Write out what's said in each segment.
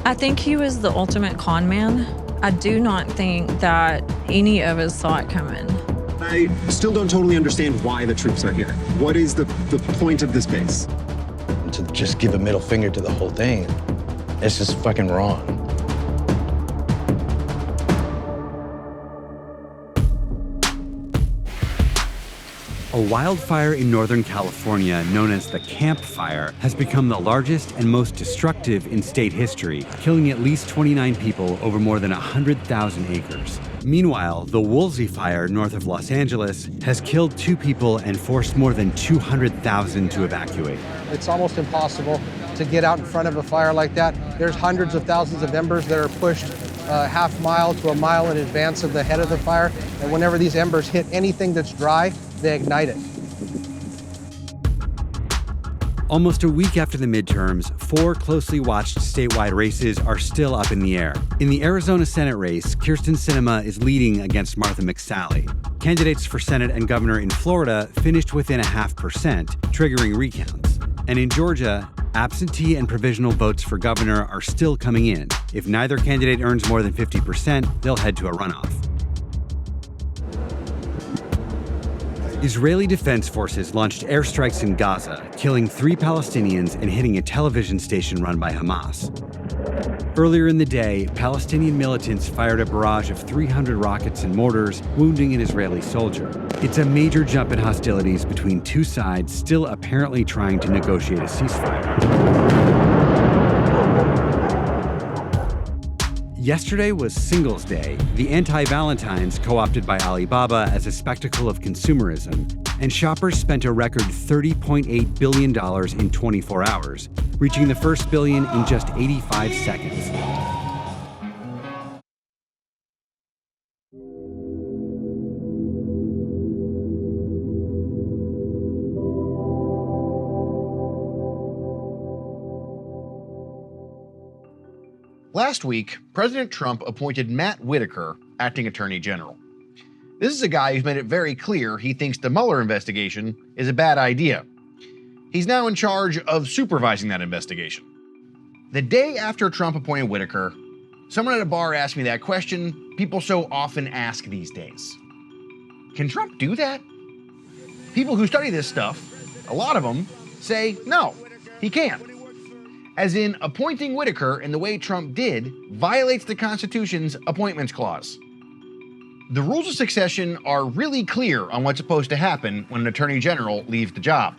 I think he was the ultimate con man. I do not think that any of us saw it coming. I still don't totally understand why the troops are here. What is the point of this base? To just give a middle finger to the whole thing, it's just fucking wrong. A wildfire in Northern California known as the Camp Fire has become the largest and most destructive in state history, killing at least 29 people over more than 100,000 acres. Meanwhile, the Woolsey Fire north of Los Angeles has killed 2 people and forced more than 200,000 to evacuate. It's almost impossible to get out in front of a fire like that. There's hundreds of thousands of embers that are pushed half mile to a mile in advance of the head of the fire, and whenever these embers hit anything that's dry, they ignite it. Almost a week after the midterms, 4 closely watched statewide races are still up in the air. In the Arizona Senate race, Kyrsten Sinema is leading against Martha McSally. Candidates for Senate and governor in Florida finished within 0.5%, triggering recounts. And in Georgia, absentee and provisional votes for governor are still coming in. If neither candidate earns more than 50%, they'll head to a runoff. Israeli Defense Forces launched airstrikes in Gaza, killing 3 Palestinians and hitting a television station run by Hamas. Earlier in the day, Palestinian militants fired a barrage of 300 rockets and mortars, wounding an Israeli soldier. It's a major jump in hostilities between 2 sides still apparently trying to negotiate a ceasefire. Yesterday was Singles Day, the anti-Valentines co-opted by Alibaba as a spectacle of consumerism, and shoppers spent a record $30.8 billion in 24 hours, reaching the first billion in just 85 seconds. Last week, President Trump appointed Matt Whitaker acting Attorney General. This is a guy who's made it very clear he thinks the Mueller investigation is a bad idea. He's now in charge of supervising that investigation. The day after Trump appointed Whitaker, someone at a bar asked me that question people so often ask these days. Can Trump do that? People who study this stuff, a lot of them, say no, he can't. As in, appointing Whitaker in the way Trump did violates the Constitution's Appointments Clause. The rules of succession are really clear on what's supposed to happen when an Attorney General leaves the job.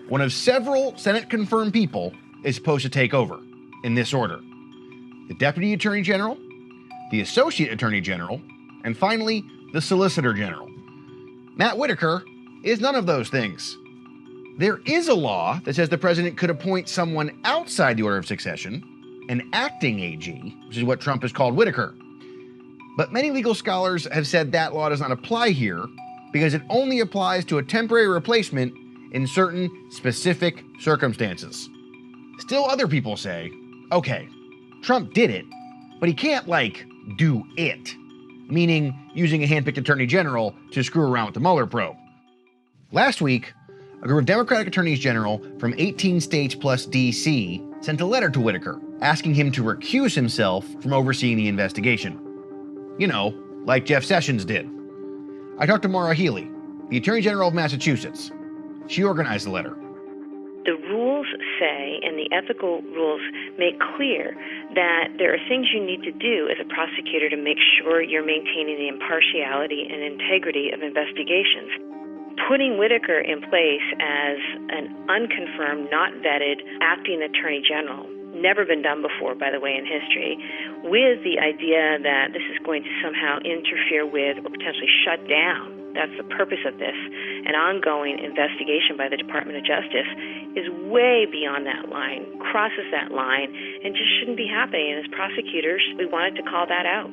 One of several Senate-confirmed people is supposed to take over, in this order: the Deputy Attorney General, the Associate Attorney General, and finally, the Solicitor General. Matt Whitaker is none of those things. There is a law that says the president could appoint someone outside the order of succession, an acting AG, which is what Trump has called Whitaker. But many legal scholars have said that law does not apply here because it only applies to a temporary replacement in certain specific circumstances. Still, other people say, okay, Trump did it, but he can't, do it, meaning using a handpicked attorney general to screw around with the Mueller probe. Last week, a group of Democratic attorneys general from 18 states plus D.C. sent a letter to Whitaker asking him to recuse himself from overseeing the investigation. You know, like Jeff Sessions did. I talked to Maura Healey, the Attorney General of Massachusetts. She organized the letter. The rules say, and the ethical rules make clear, that there are things you need to do as a prosecutor to make sure you're maintaining the impartiality and integrity of investigations. Putting Whitaker in place as an unconfirmed, not vetted, acting attorney general, never been done before, by the way, in history, with the idea that this is going to somehow interfere with or potentially shut down, that's the purpose of this, an ongoing investigation by the Department of Justice, is way beyond that line, crosses that line, and just shouldn't be happening. And as prosecutors, we wanted to call that out.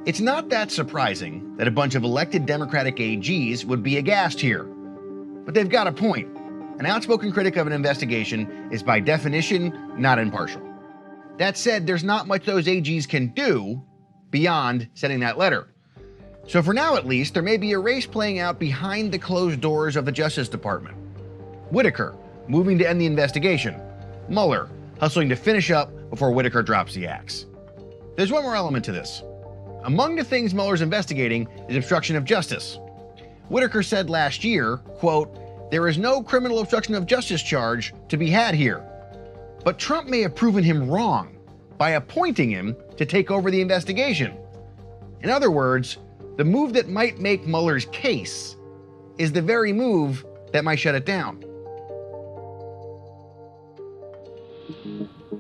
It's not that surprising that a bunch of elected Democratic AGs would be aghast here. But they've got a point. An outspoken critic of an investigation is by definition not impartial. That said, there's not much those AGs can do beyond sending that letter. So for now at least, there may be a race playing out behind the closed doors of the Justice Department. Whitaker moving to end the investigation. Mueller hustling to finish up before Whitaker drops the axe. There's one more element to this. Among the things Mueller's investigating is obstruction of justice. Whitaker said last year, quote, "There is no criminal obstruction of justice charge to be had here." But Trump may have proven him wrong by appointing him to take over the investigation. In other words, the move that might make Mueller's case is the very move that might shut it down.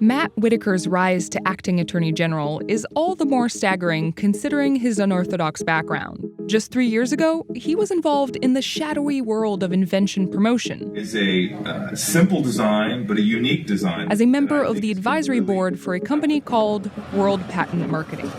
Matt Whitaker's rise to acting attorney general is all the more staggering considering his unorthodox background. Just 3 years ago, he was involved in the shadowy world of invention promotion. It's a simple design, but a unique design. As a member of the advisory board for a company called World Patent Marketing.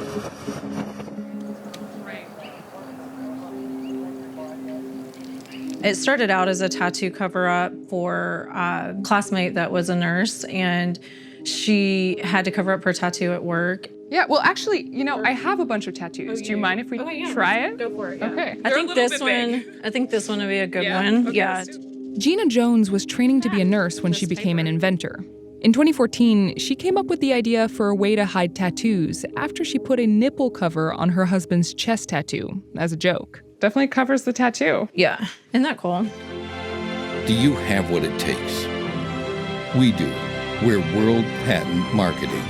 It started out as a tattoo cover-up for a classmate that was a nurse, and she had to cover up her tattoo at work. Yeah, well, actually, I have a bunch of tattoos. Do you mind if we try it? Go for it. Yeah. Okay. I think this one would be a good one. Okay, yeah. Gina Jones was training to be a nurse when she became an inventor. In 2014, she came up with the idea for a way to hide tattoos after she put a nipple cover on her husband's chest tattoo as a joke. Definitely covers the tattoo. Yeah. Isn't that cool? Do you have what it takes? We do. We're World Patent Marketing,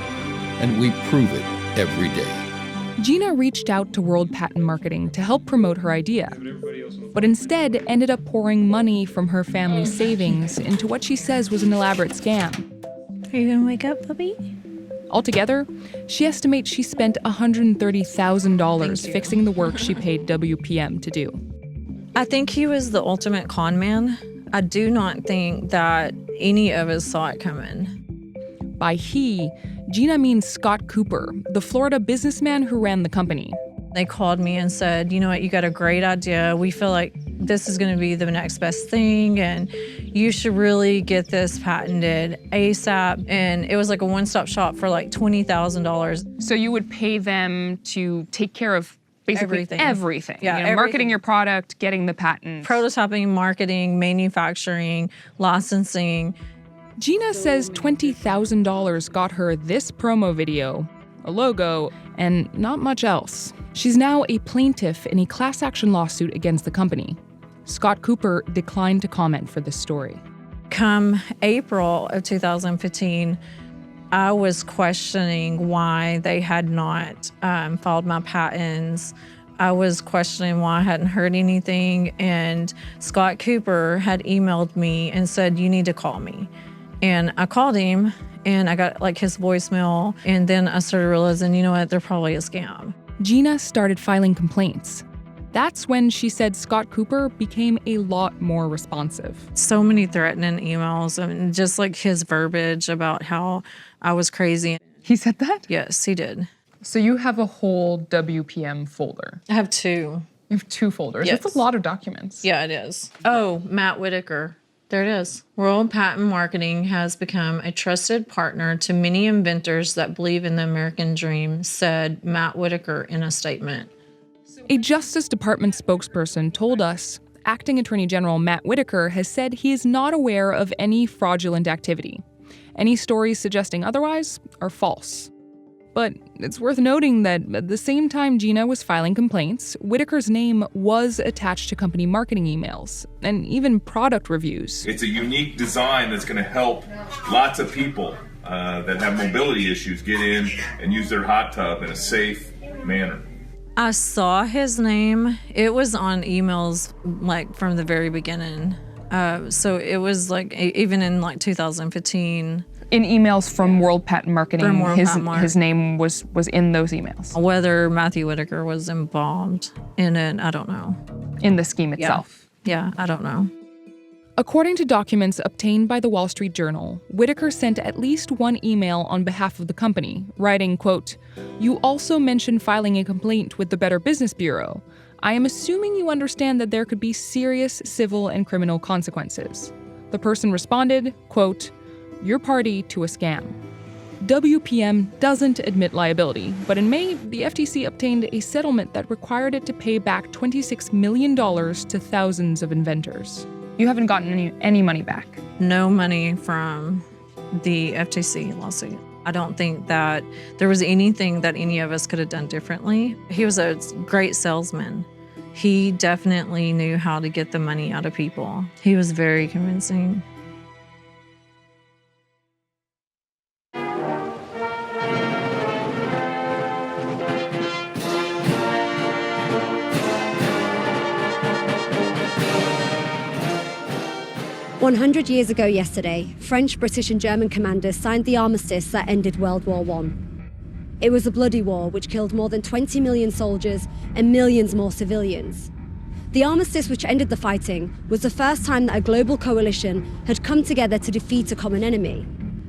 and we prove it every day. Gina reached out to World Patent Marketing to help promote her idea, but instead ended up pouring money from her family's savings into what she says was an elaborate scam. Are you gonna wake up, puppy? Altogether, she estimates she spent $130,000 fixing the work she paid WPM to do. I think he was the ultimate con man. I do not think that any of us saw it coming. By he, Gina means Scott Cooper, the Florida businessman who ran the company. They called me and said, you know what, you got a great idea. We feel like this is gonna be the next best thing, and you should really get this patented ASAP. And it was like a one-stop shop for like $20,000. So you would pay them to take care of basically everything. Yeah, everything. Marketing your product, getting the patent. Prototyping, marketing, manufacturing, licensing. Gina says $20,000 got her this promo video, a logo, and not much else. She's now a plaintiff in a class action lawsuit against the company. Scott Cooper declined to comment for this story. Come April of 2015, I was questioning why they had not filed my patents. I was questioning why I hadn't heard anything, and Scott Cooper had emailed me and said, you need to call me. And I called him, and I got like his voicemail, and then I started realizing, you know what, they're probably a scam. Gina started filing complaints. That's when she said Scott Cooper became a lot more responsive. So many threatening emails and just like his verbiage about how I was crazy. He said that? Yes, he did. So you have a whole WPM folder. I have two. You have two folders. Yes. That's a lot of documents. Yeah, it is. Oh, Matt Whitaker. There it is. World Patent Marketing has become a trusted partner to many inventors that believe in the American dream, said Matt Whitaker in a statement. A Justice Department spokesperson told us Acting Attorney General Matt Whitaker has said he is not aware of any fraudulent activity. Any stories suggesting otherwise are false. But it's worth noting that at the same time Gina was filing complaints, Whitaker's name was attached to company marketing emails and even product reviews. It's a unique design that's going to help lots of people that have mobility issues get in and use their hot tub in a safe manner. I saw his name. It was on emails like from the very beginning. So it was like even in like 2015. In emails from World Patent Marketing, his name was in those emails. Whether Matthew Whitaker was involved in it, I don't know. In the scheme itself? Yeah, I don't know. According to documents obtained by the Wall Street Journal, Whitaker sent at least one email on behalf of the company, writing, quote, "You also mentioned filing a complaint with the Better Business Bureau. I am assuming you understand that there could be serious civil and criminal consequences." The person responded, quote, "You're party to a scam." WPM doesn't admit liability, but in May, the FTC obtained a settlement that required it to pay back $26 million to thousands of inventors. You haven't gotten any money back? No money from the FTC lawsuit. I don't think that there was anything that any of us could have done differently. He was a great salesman. He definitely knew how to get the money out of people. He was very convincing. "100 years ago yesterday, French, British and German commanders signed the armistice that ended World War I. It was a bloody war which killed more than 20 million soldiers and millions more civilians. The armistice which ended the fighting was the first time that a global coalition had come together to defeat a common enemy.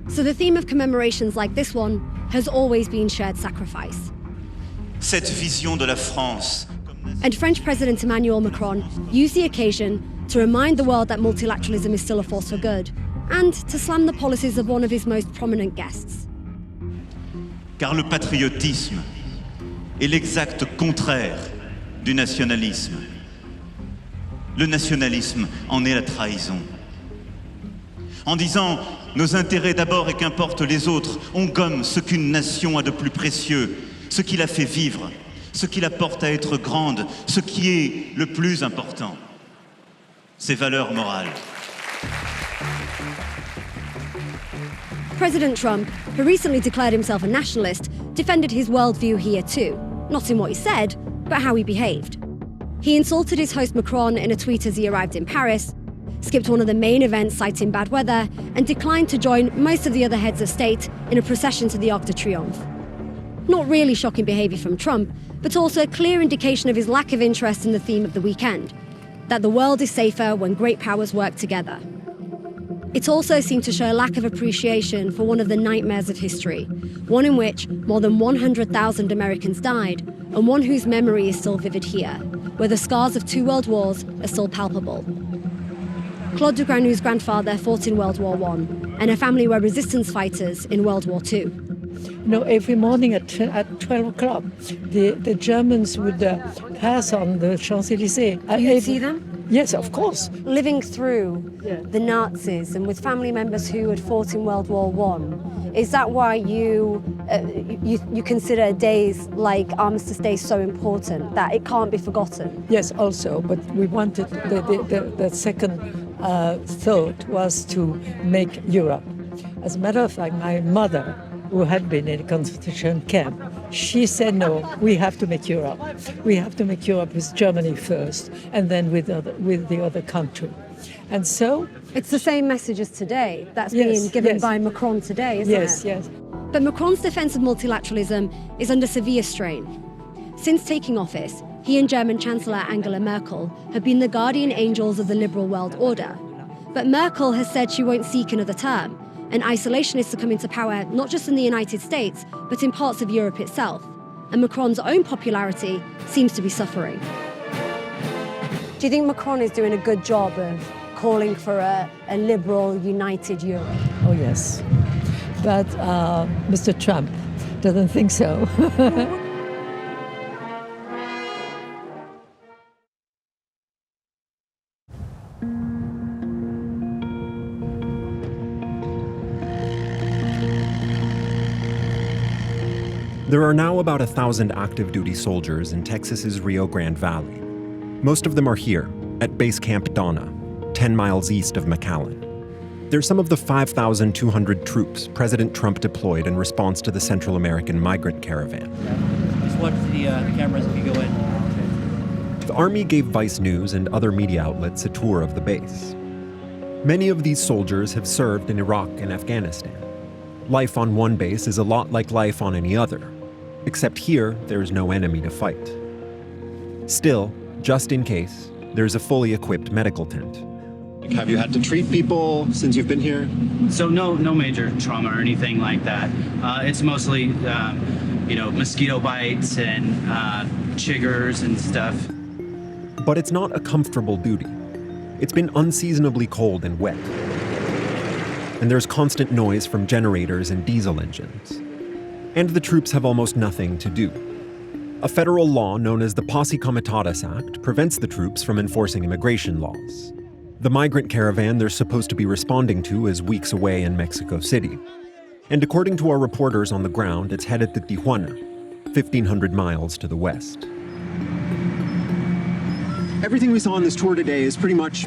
So the theme of commemorations like this one has always been shared sacrifice." Cette vision de la France. And French President Emmanuel Macron used the occasion to remind the world that multilateralism is still a force for good, and to slam the policies of one of his most prominent guests. Car le patriotisme est l'exact contraire du nationalisme. Le nationalisme en est la trahison. En disant « nos intérêts d'abord et qu'importent les autres », on gomme ce qu'une nation a de plus précieux, ce qui la fait vivre, ce qui la porte à être grande, ce qui est le plus important. Ses valeurs morales. President Trump, who recently declared himself a nationalist, defended his worldview here too, not in what he said, but how he behaved. He insulted his host Macron in a tweet as he arrived in Paris, skipped one of the main events citing bad weather, and declined to join most of the other heads of state in a procession to the Arc de Triomphe. Not really shocking behaviour from Trump, but also a clear indication of his lack of interest in the theme of the weekend, that the world is safer when great powers work together. It also seemed to show a lack of appreciation for one of the nightmares of history, one in which more than 100,000 Americans died, and one whose memory is still vivid here, where the scars of 2 world wars are still palpable. Claude de Granou's grandfather fought in World War I, and a family were resistance fighters in World War II. Every morning at 12 o'clock, the Germans would pass on the Champs-Élysées. You see them? Yes, of course. Living through the Nazis and with family members who had fought in World War I, is that why you consider days like Armistice Day so important, that it can't be forgotten? Yes, also, but we wanted, the second thought was to make Europe. As a matter of fact, my mother, who had been in a concentration camp, she said, no, we have to make Europe. We have to make Europe with Germany first, and then with the other country. And so... It's the same message as today. That's being given by Macron today, isn't it? Yes. But Macron's defense of multilateralism is under severe strain. Since taking office, he and German Chancellor Angela Merkel have been the guardian angels of the liberal world order. But Merkel has said she won't seek another term, and isolationists are coming to power not just in the United States, but in parts of Europe itself. And Macron's own popularity seems to be suffering. Do you think Macron is doing a good job of calling for a liberal, united Europe? Oh, yes. But Mr. Trump doesn't think so. There are now about 1,000 active duty soldiers in Texas's Rio Grande Valley. Most of them are here, at Base Camp Donna, 10 miles east of McAllen. They're some of the 5,200 troops President Trump deployed in response to the Central American migrant caravan. Just watch the cameras if you go in. The Army gave Vice News and other media outlets a tour of the base. Many of these soldiers have served in Iraq and Afghanistan. Life on one base is a lot like life on any other, except here there's no enemy to fight. Still, just in case, there's a fully equipped medical tent. Have you had to treat people since you've been here? So no major trauma or anything like that. It's mostly, mosquito bites and chiggers and stuff. But it's not a comfortable duty. It's been unseasonably cold and wet. And there's constant noise from generators and diesel engines. And the troops have almost nothing to do. A federal law known as the Posse Comitatus Act prevents the troops from enforcing immigration laws. The migrant caravan they're supposed to be responding to is weeks away in Mexico City. And according to our reporters on the ground, it's headed to Tijuana, 1,500 miles to the west. Everything we saw on this tour today is pretty much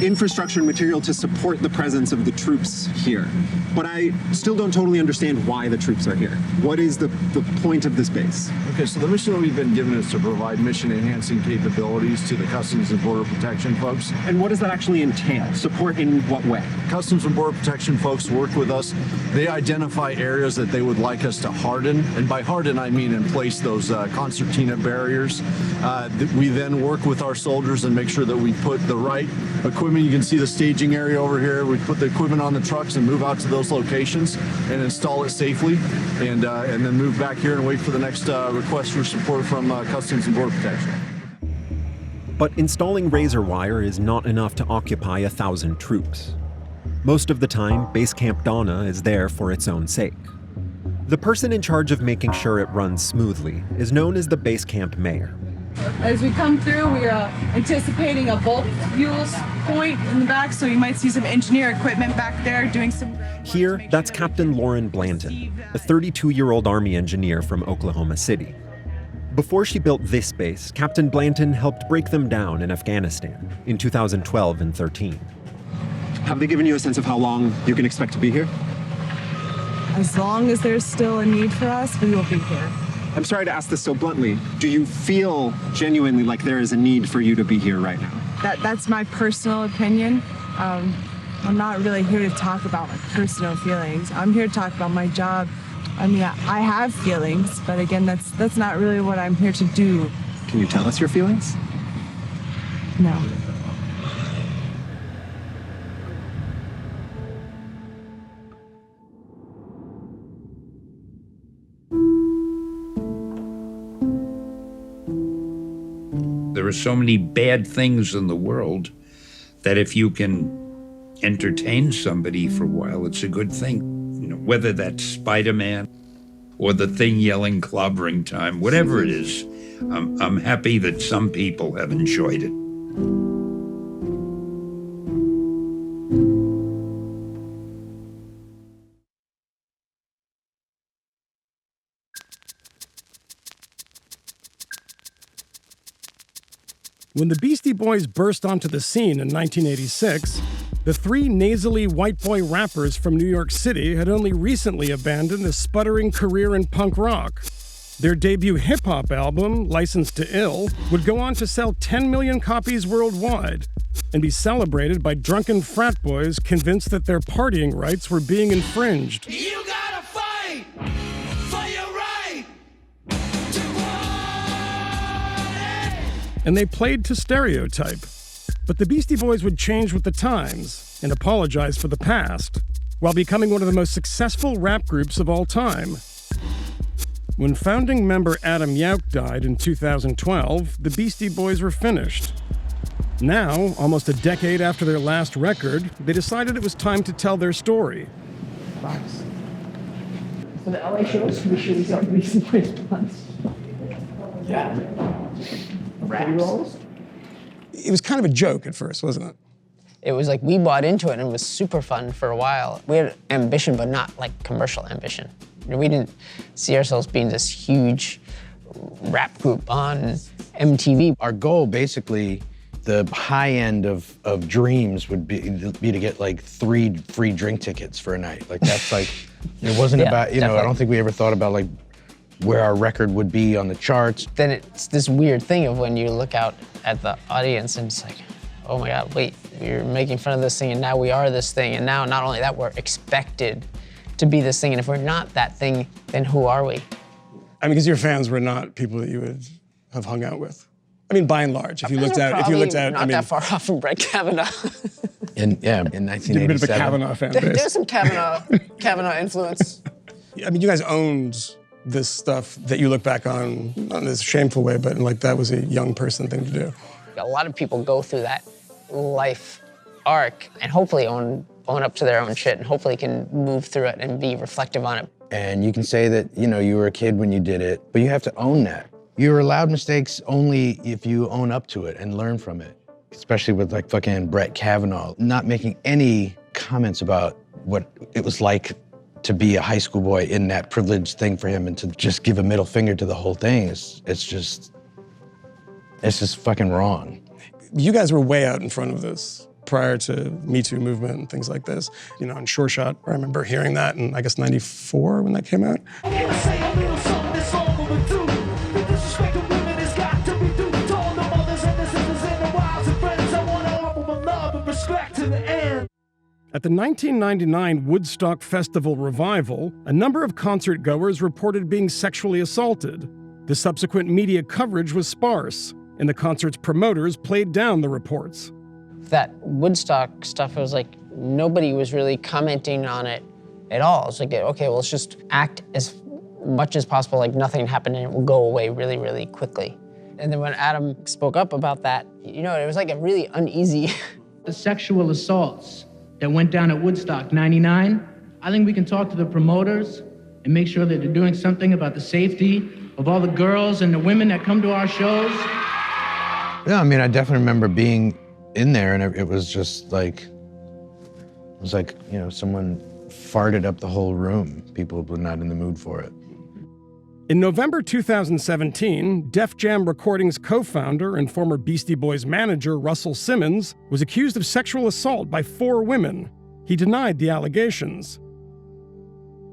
infrastructure and material to support the presence of the troops here. But I still don't totally understand why the troops are here. What is the point of this base? Okay, so the mission that we've been given is to provide mission-enhancing capabilities to the Customs and Border Protection folks. And what does that actually entail? Support in what way? Customs and Border Protection folks work with us. They identify areas that they would like us to harden. And by harden, I mean in place those concertina barriers. We then work with our soldiers and make sure that we put the right equipment. You can see the staging area over here. We put the equipment on the trucks and move out to those locations and install it safely, and then move back here and wait for the next request for support from Customs and Border Protection. But installing razor wire is not enough to occupy 1,000 troops. Most of the time, Base Camp Donna is there for its own sake. The person in charge of making sure it runs smoothly is known as the Base Camp Mayor. As we come through, we are anticipating a bulk fuels point in the back, so you might see some engineer equipment back there doing some... Here, that's Captain Lauren Blanton, a 32-year-old Army engineer from Oklahoma City. Before she built this base, Captain Blanton helped break them down in Afghanistan in 2012 and 13. Have they given you a sense of how long you can expect to be here? As long as there's still a need for us, we will be here. I'm sorry to ask this so bluntly. Do you feel genuinely like there is a need for you to be here right now? That's my personal opinion. I'm not really here to talk about my personal feelings. I'm here to talk about my job. I mean, I have feelings, but again, that's not really what I'm here to do. Can you tell us your feelings? No. There are so many bad things in the world that if you can entertain somebody for a while, it's a good thing. You know, whether that's Spider-Man or the Thing yelling clobbering time, whatever it is, I'm happy that some people have enjoyed it. When the Beastie Boys burst onto the scene in 1986, the three nasally white boy rappers from New York City had only recently abandoned a sputtering career in punk rock. Their debut hip-hop album, Licensed to Ill, would go on to sell 10 million copies worldwide and be celebrated by drunken frat boys convinced that their partying rights were being infringed. You gotta fight for your right to party. And they played to stereotype. But the Beastie Boys would change with the times and apologize for the past, while becoming one of the most successful rap groups of all time. When founding member Adam Yauch died in 2012, the Beastie Boys were finished. Now, almost a decade after their last record, they decided it was time to tell their story. For the LA shows, we should sell Beastie Boys once. Yeah. Raps. It was kind of a joke at first, wasn't it? It was like we bought into it and it was super fun for a while. We had ambition, but not like commercial ambition. We didn't see ourselves being this huge rap group on MTV. Our goal, basically, the high end of dreams would be to get like 3 free drink tickets for a night. Like that's like, it wasn't about, you know, I don't think we ever thought about like where our record would be on the charts. Then it's this weird thing of when you look out at the audience and it's like, oh my God, wait, you're making fun of this thing and now we are this thing. And now not only that, we're expected to be this thing. And if we're not that thing, then who are we? I mean, because your fans were not people that you would have hung out with. I mean, by and large, if you looked at, not that far off from Brett Kavanaugh. In 1987. You're a bit of a Kavanaugh fan base. There's some Kavanaugh influence. I mean, you guys owned this stuff that you look back on, not in this shameful way, but like that was a young person thing to do. A lot of people go through that life arc and hopefully own up to their own shit and hopefully can move through it and be reflective on it. And you can say that, you know, you were a kid when you did it, but you have to own that. You're allowed mistakes only if you own up to it and learn from it. Especially with like fucking Brett Kavanaugh, not making any comments about what it was like to be a high school boy in that privileged thing for him and to just give a middle finger to the whole thing it's just fucking wrong. You guys were way out in front of this prior to Me Too movement and things like this. You know, in Sure Shot, I remember hearing that in, I guess, 94 when that came out. At the 1999 Woodstock Festival revival, a number of concert goers reported being sexually assaulted. The subsequent media coverage was sparse, and the concert's promoters played down the reports. That Woodstock stuff, it was like nobody was really commenting on it at all. It's like, okay, well, let's just act as much as possible like nothing happened and it will go away really, really quickly. And then when Adam spoke up about that, you know, it was like a really uneasy... The sexual assaults that went down at Woodstock 99, I think we can talk to the promoters and make sure that they're doing something about the safety of all the girls and the women that come to our shows. Yeah, I mean, I definitely remember being in there and it was just like, you know, someone farted up the whole room. People were not in the mood for it. In November 2017, Def Jam Recordings co-founder and former Beastie Boys manager Russell Simmons was accused of sexual assault by 4 women. He denied the allegations.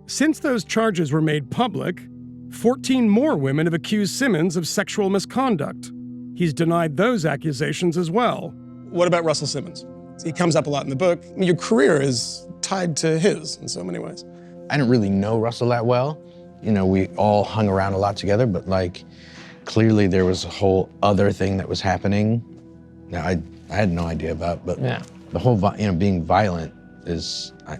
Since those charges were made public, 14 more women have accused Simmons of sexual misconduct. He's denied those accusations as well. What about Russell Simmons? He comes up a lot in the book. I mean, your career is tied to his in so many ways. I didn't really know Russell that well. You know, we all hung around a lot together, but like, clearly there was a whole other thing that was happening that I had no idea about, but yeah. The whole, you know, being violent is, I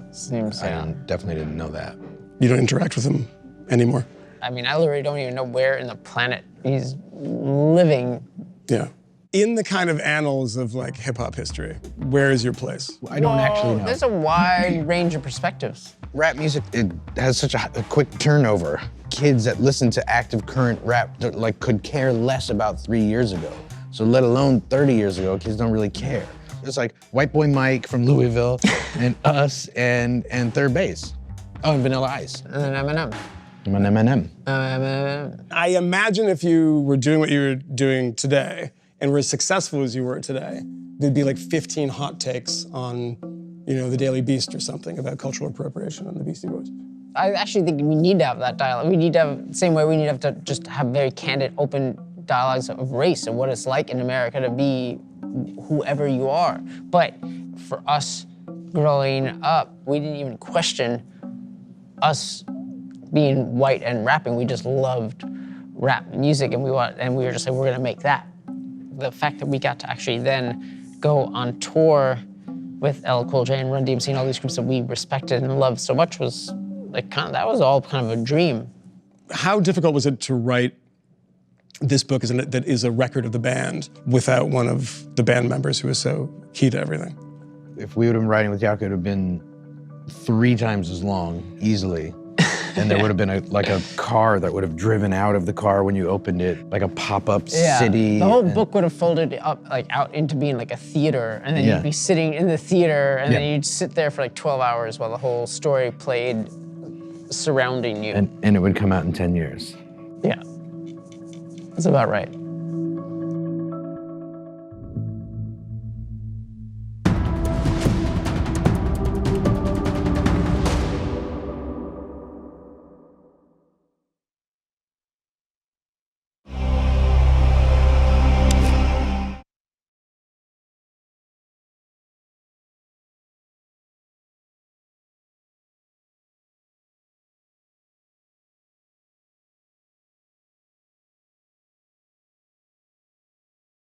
definitely didn't know that. You don't interact with him anymore? I mean, I literally don't even know where in the planet he's living. Yeah. In the kind of annals of like hip hop history, where is your place? I don't actually know. There's a wide range of perspectives. Rap music, it has such a quick turnover. Kids that listen to active current rap like could care less about 3 years ago. So let alone 30 years ago, kids don't really care. It's like White Boy Mike from Louisville and us and Third Base. Oh, and Vanilla Ice. And then Eminem. Eminem. I imagine if you were doing what you were doing today and were as successful as you were today, there'd be like 15 hot takes on, you know, the Daily Beast or something about cultural appropriation on the Beastie Boys. I actually think we need to have that dialogue. We need to have, the same way we need to just have very candid, open dialogues of race and what it's like in America to be whoever you are. But for us growing up, we didn't even question us being white and rapping. We just loved rap music and we were just like, we're gonna make that. The fact that we got to actually then go on tour with LL Cool J and Run DMC and all these groups that we respected and loved so much was like that was all kind of a dream. How difficult was it to write this book that is a record of the band without one of the band members who was so key to everything? If we would have been writing with Yako, it would have been 3 times as long, easily. And there would have been a car that would have driven out of the car when you opened it, like a pop-up city. The whole book would have folded up like out into being like a theater, and then you'd be sitting in the theater, and then you'd sit there for like 12 hours while the whole story played surrounding you. And it would come out in 10 years. Yeah, that's about right.